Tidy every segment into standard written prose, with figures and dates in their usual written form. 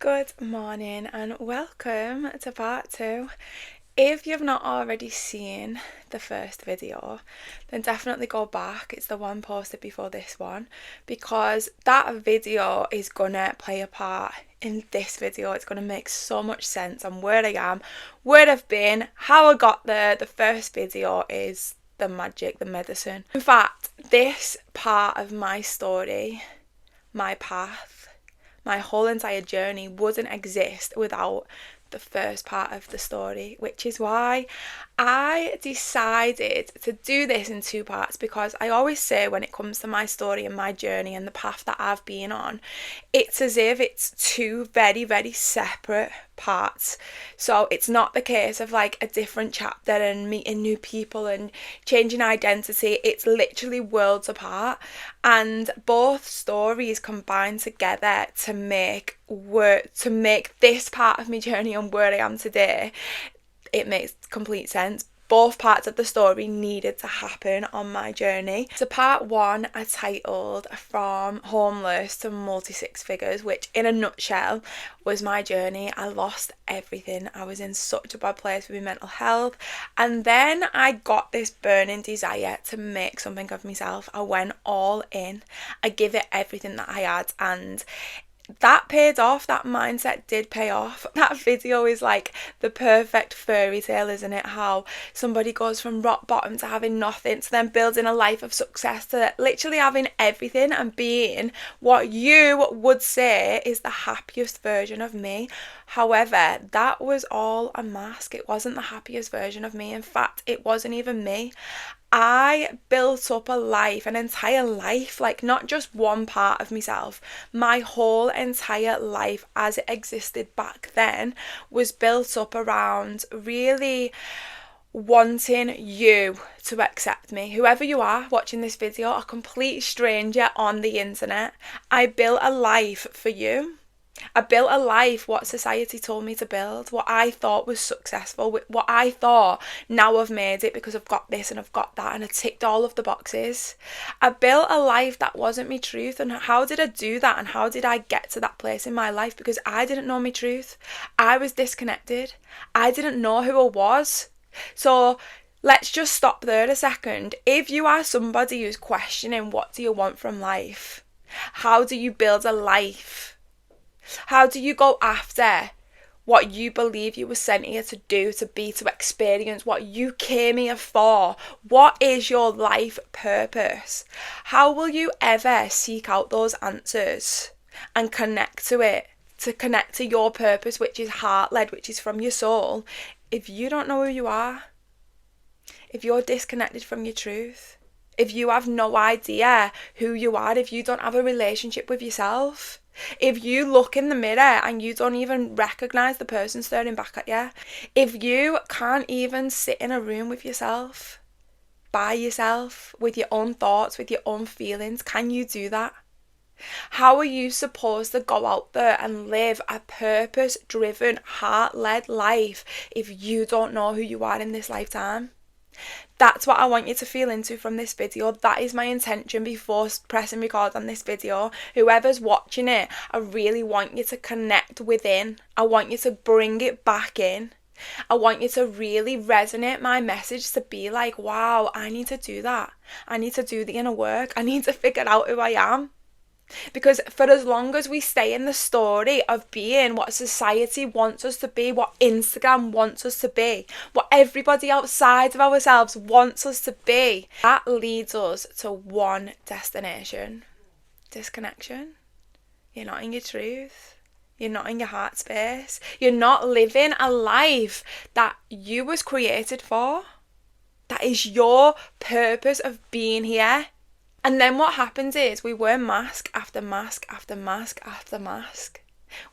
Good morning and welcome to part 2. If you've not already seen the first video, then definitely go back. It's the one posted before this one, because that video is gonna play a part in this video. It's gonna make so much sense on where I am, where I've been, how I got there. The first video is the magic, the medicine. In fact, this part of my story, my path, my whole entire journey wouldn't exist without the first part of the story, which is why I decided to do this in 2 parts, because I always say when it comes to my story and my journey and the path that I've been on, it's as if it's 2 very, very separate parts. So it's not the case of like a different chapter and meeting new people and changing identity. It's literally worlds apart, and both stories combine together to make this part of my journey and where I am today. It makes complete sense. Both parts of the story needed to happen on my journey. So part 1 I titled From Homeless to Multi Six Figures, which in a nutshell was my journey. I lost everything. I was in such a bad place with my mental health, and then I got this burning desire to make something of myself. I went all in. I gave it everything that I had, and that paid off. That mindset did pay off. That video is like the perfect fairy tale, isn't it? How somebody goes from rock bottom to having nothing, to then building a life of success, to literally having everything and being what you would say is the happiest version of me. However, that was all a mask. It wasn't the happiest version of me. In fact, it wasn't even me. I built up a life, an entire life, like not just one part of myself. My whole entire life as it existed back then was built up around really wanting you to accept me. Whoever you are watching this video, a complete stranger on the internet, I built a life for you. I built a life what society told me to build, what I thought was successful, what I thought, now I've made it because I've got this and I've got that, and I ticked all of the boxes. I built a life that wasn't my truth. And how did I do that, and how did I get to that place in my life? Because I didn't know my truth. I was disconnected. I didn't know who I was. So let's just stop there a second. If you are somebody who's questioning what do you want from life, how do you build a life? How do you go after what you believe you were sent here to do, to be, to experience, what you came here for? What is your life purpose? How will you ever seek out those answers and connect to it, to connect to your purpose, which is heart-led, which is from your soul, if you don't know who you are? If you're disconnected from your truth? If you have no idea who you are? If you don't have a relationship with yourself? If you look in the mirror and you don't even recognise the person staring back at you? If you can't even sit in a room with yourself, by yourself, with your own thoughts, with your own feelings, can you do that? How are you supposed to go out there and live a purpose-driven, heart-led life if you don't know who you are in this lifetime? That's what I want you to feel into from this video. That is my intention before pressing record on this video. Whoever's watching it, I really want you to connect within. I want you to bring it back in. I want you to really resonate my message, to be like, wow, I need to do that. I need to do the inner work. I need to figure out who I am. Because for as long as we stay in the story of being what society wants us to be, what Instagram wants us to be, what everybody outside of ourselves wants us to be, that leads us to one destination: disconnection. You're not in your truth. You're not in your heart space. You're not living a life that you was created for. That is your purpose of being here. And then what happens is we wear mask after mask after mask after mask.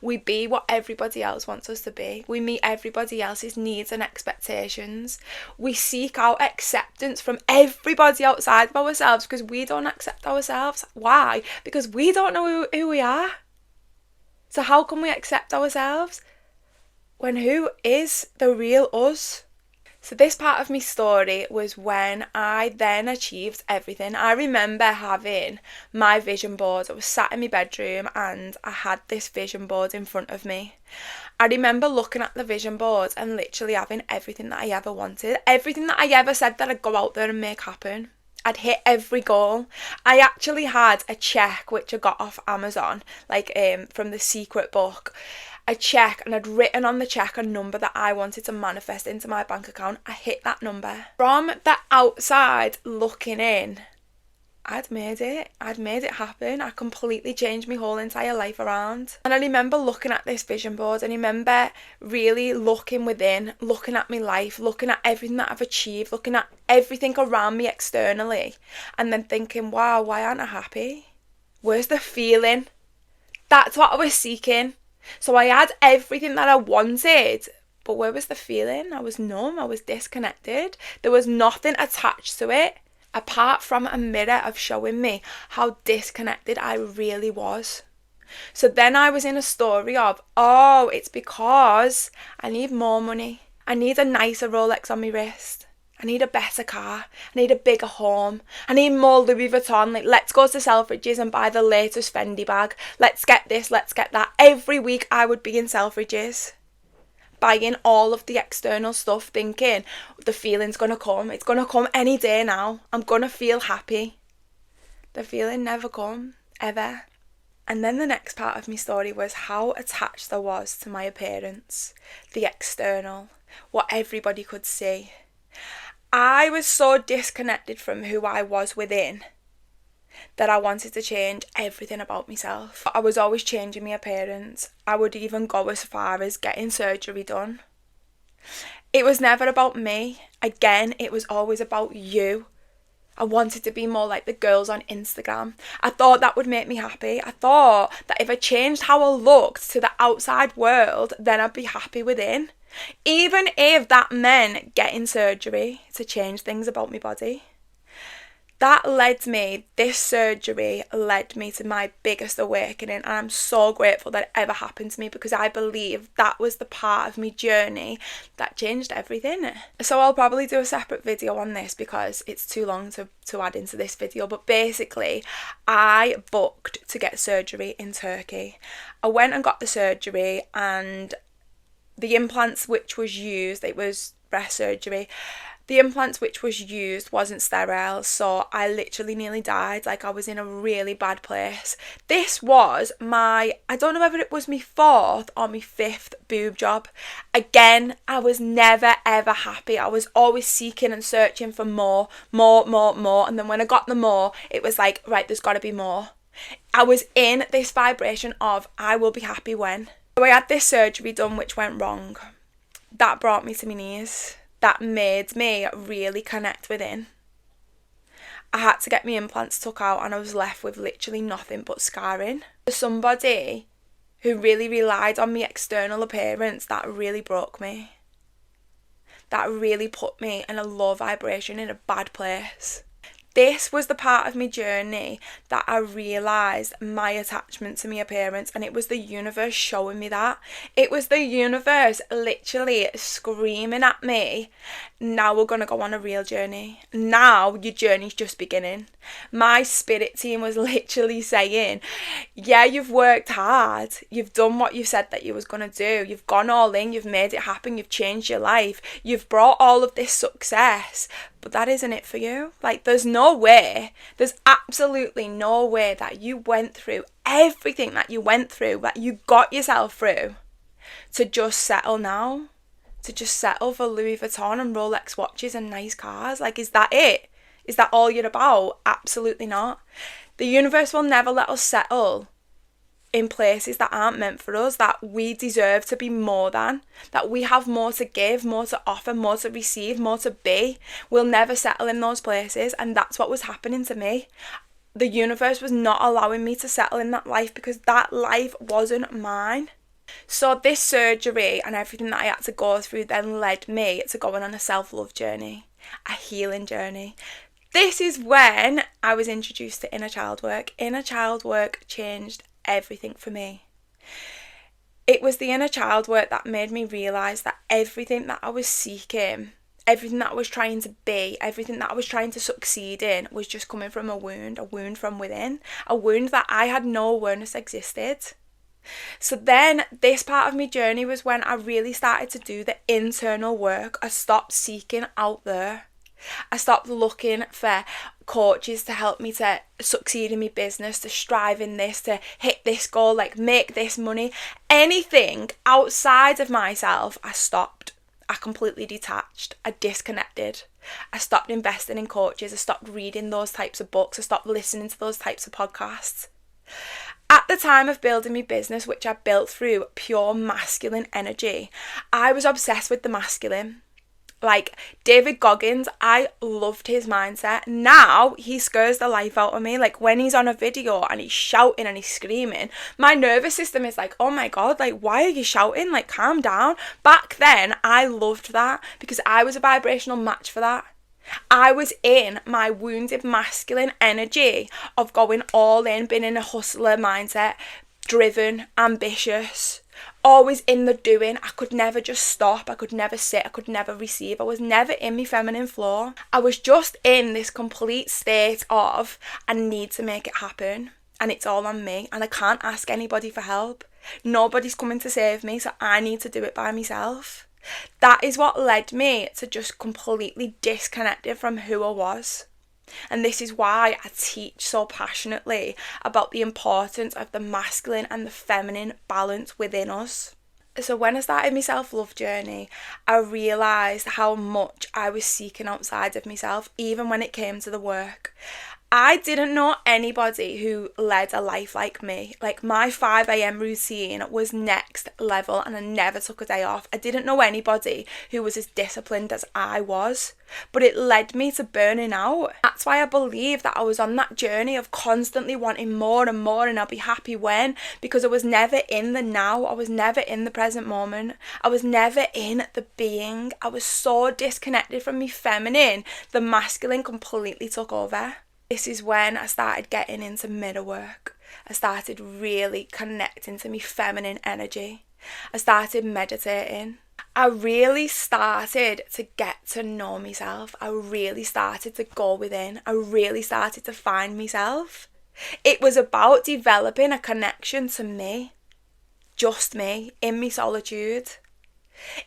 We be what everybody else wants us to be. We meet everybody else's needs and expectations. We seek out acceptance from everybody outside of ourselves because we don't accept ourselves. Why? Because we don't know who we are. So how can we accept ourselves when who is the real us? So this part of my story was when I then achieved everything. I remember having my vision board. I was sat in my bedroom and I had this vision board in front of me. I remember looking at the vision board and literally having everything that I ever wanted. Everything that I ever said that I'd go out there and make happen. I'd hit every goal. I actually had a check which I got off Amazon, like from the Secret book. A check, and I'd written on the check a number that I wanted to manifest into my bank account. I hit that number. From the outside looking in, I'd made it happen. I completely changed my whole entire life around. And I remember looking at this vision board, and I remember really looking within, looking at my life, looking at everything that I've achieved, looking at everything around me externally, and then thinking, wow, why aren't I happy? Where's the feeling? That's what I was seeking. So I had everything that I wanted, but where was the feeling? I was numb, I was disconnected. There was nothing attached to it apart from a mirror of showing me how disconnected I really was. So then I was in a story of, oh, it's because I need more money. I need a nicer Rolex on my wrist. I need a better car. I need a bigger home. I need more Louis Vuitton. Like, let's go to Selfridges and buy the latest Fendi bag. Let's get this, let's get that. Every week I would be in Selfridges, buying all of the external stuff, thinking the feeling's going to come. It's going to come any day now. I'm going to feel happy. The feeling never come, ever. And then the next part of my story was how attached I was to my appearance, the external, what everybody could see. I was so disconnected from who I was within that I wanted to change everything about myself. I was always changing my appearance. I would even go as far as getting surgery done. It was never about me. Again, it was always about you. I wanted to be more like the girls on Instagram. I thought that would make me happy. I thought that if I changed how I looked to the outside world, then I'd be happy within. Even if that meant getting surgery to change things about my body. This surgery led me to my biggest awakening, and I'm so grateful that it ever happened to me, because I believe that was the part of my journey that changed everything. So I'll probably do a separate video on this because it's too long to add into this video, but basically I booked to get surgery in Turkey. I went and got the surgery, and the implants which was used, it was breast surgery, the implants which was used wasn't sterile, so I literally nearly died. Like, I was in a really bad place. This was I don't know whether it was my 4th or my 5th boob job. Again, I was never ever happy. I was always seeking and searching for more, and then when I got the more, it was like, right, there's got to be more. I was in this vibration of, I will be happy when. So I had this surgery done which went wrong. That brought me to my knees. That made me really connect within. I had to get my implants took out, and I was left with literally nothing but scarring. For somebody who really relied on my external appearance, that really broke me. That really put me in a low vibration, in a bad place. This was the part of my journey that I realised my attachment to my appearance, and it was the universe showing me that. It was the universe literally screaming at me, now we're going to go on a real journey. Now your journey's just beginning. My spirit team was literally saying, yeah, you've worked hard. You've done what you said that you was going to do. You've gone all in. You've made it happen. You've changed your life. You've brought all of this success. But that isn't it for you. Like, there's absolutely no way that you went through everything that you went through, that you got yourself through, to just settle now. To just settle for Louis Vuitton and Rolex watches and nice cars. Like, is that it? Is that all you're about? Absolutely not. The universe will never let us settle in places that aren't meant for us, that we deserve to be more than, that we have more to give, more to offer, more to receive, more to be. We'll never settle in those places, and that's what was happening to me. The universe was not allowing me to settle in that life because that life wasn't mine. So this surgery and everything that I had to go through then led me to going on a self-love journey, a healing journey. This is when I was introduced to inner child work. Inner child work changed everything for me. It was the inner child work that made me realise that everything that I was seeking, everything that I was trying to be, everything that I was trying to succeed in was just coming from a wound from within, a wound that I had no awareness existed. So then this part of my journey was when I really started to do the internal work. I stopped seeking out there. I stopped looking for coaches to help me to succeed in my business, to strive in this, to hit this goal, like make this money. Anything outside of myself, I stopped. I completely detached. I disconnected. I stopped investing in coaches. I stopped reading those types of books. I stopped listening to those types of podcasts. At the time of building my business, which I built through pure masculine energy, I was obsessed with the masculine. Like David Goggins, I loved his mindset. Now he scares the life out of me. Like when he's on a video and he's shouting and he's screaming, my nervous system is like, oh my God, like why are you shouting? Like calm down. Back then, I loved that because I was a vibrational match for that. I was in my wounded masculine energy of going all in, being in a hustler mindset, driven, ambitious, always in the doing. I could never just stop. I could never sit. I could never receive. I was never in my feminine flow. I was just in this complete state of I need to make it happen and it's all on me and I can't ask anybody for help. Nobody's coming to save me, so I need to do it by myself. That is what led me to just completely disconnected from who I was. And this is why I teach so passionately about the importance of the masculine and the feminine balance within us. So when I started my self-love journey, I realised how much I was seeking outside of myself, even when it came to the work. I didn't know anybody who led a life like me. Like my 5 a.m. routine was next level and I never took a day off. I didn't know anybody who was as disciplined as I was, but it led me to burning out. That's why I believe that I was on that journey of constantly wanting more and more and I'll be happy when, because I was never in the now. I was never in the present moment. I was never in the being. I was so disconnected from me feminine. The masculine completely took over. This is when I started getting into mirror work. I started really connecting to my feminine energy. I started meditating. I really started to get to know myself. I really started to go within. I really started to find myself. It was about developing a connection to me, just me, in my solitude.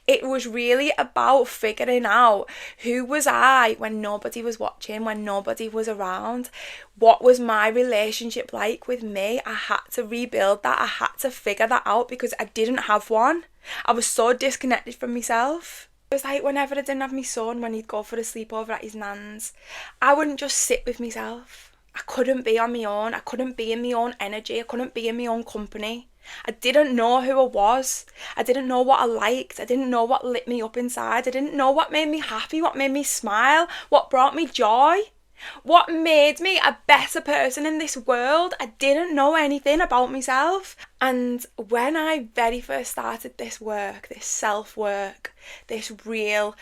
It was really about figuring out who was I when nobody was watching, when nobody was around. What was my relationship like with me? I had to rebuild that. I had to figure that out because I didn't have one. I was so disconnected from myself. It was like whenever I didn't have my son, when he'd go for a sleepover at his nan's, I wouldn't just sit with myself. I couldn't be on my own. I couldn't be in my own energy. I couldn't be in my own company. I didn't know who I was. I didn't know what I liked. I didn't know what lit me up inside. I didn't know what made me happy, what made me smile, what brought me joy, what made me a better person in this world. I didn't know anything about myself. And when I very first started this work, this self-work, this real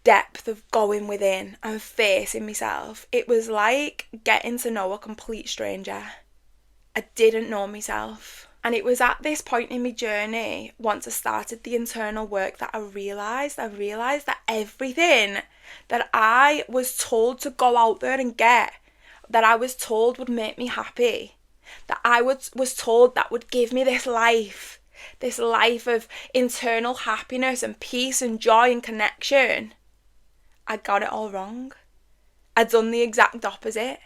depth of going within and facing myself, it was like getting to know a complete stranger. I didn't know myself. And it was at this point in my journey, once I started the internal work, that I realised that everything that I was told to go out there and get, that I was told would make me happy, that I was told that would give me this life of internal happiness and peace and joy and connection, I got it all wrong. I'd done the exact opposite.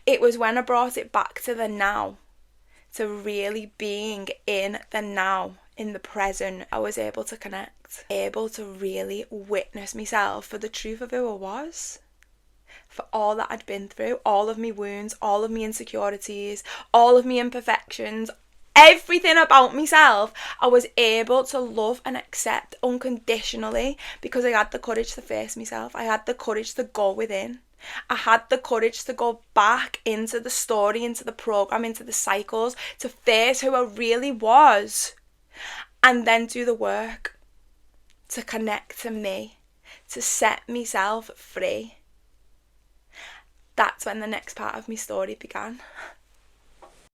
It was when I brought it back to the now, to really being in the now, in the present, I was able to connect, able to really witness myself for the truth of who I was, for all that I'd been through, all of my wounds, all of my insecurities, all of my imperfections, everything about myself. I was able to love and accept unconditionally because I had the courage to face myself. I had the courage to go within. I had the courage to go back into the story, into the program, into the cycles, to face who I really was, and then do the work to connect to me, to set myself free. That's when the next part of my story began.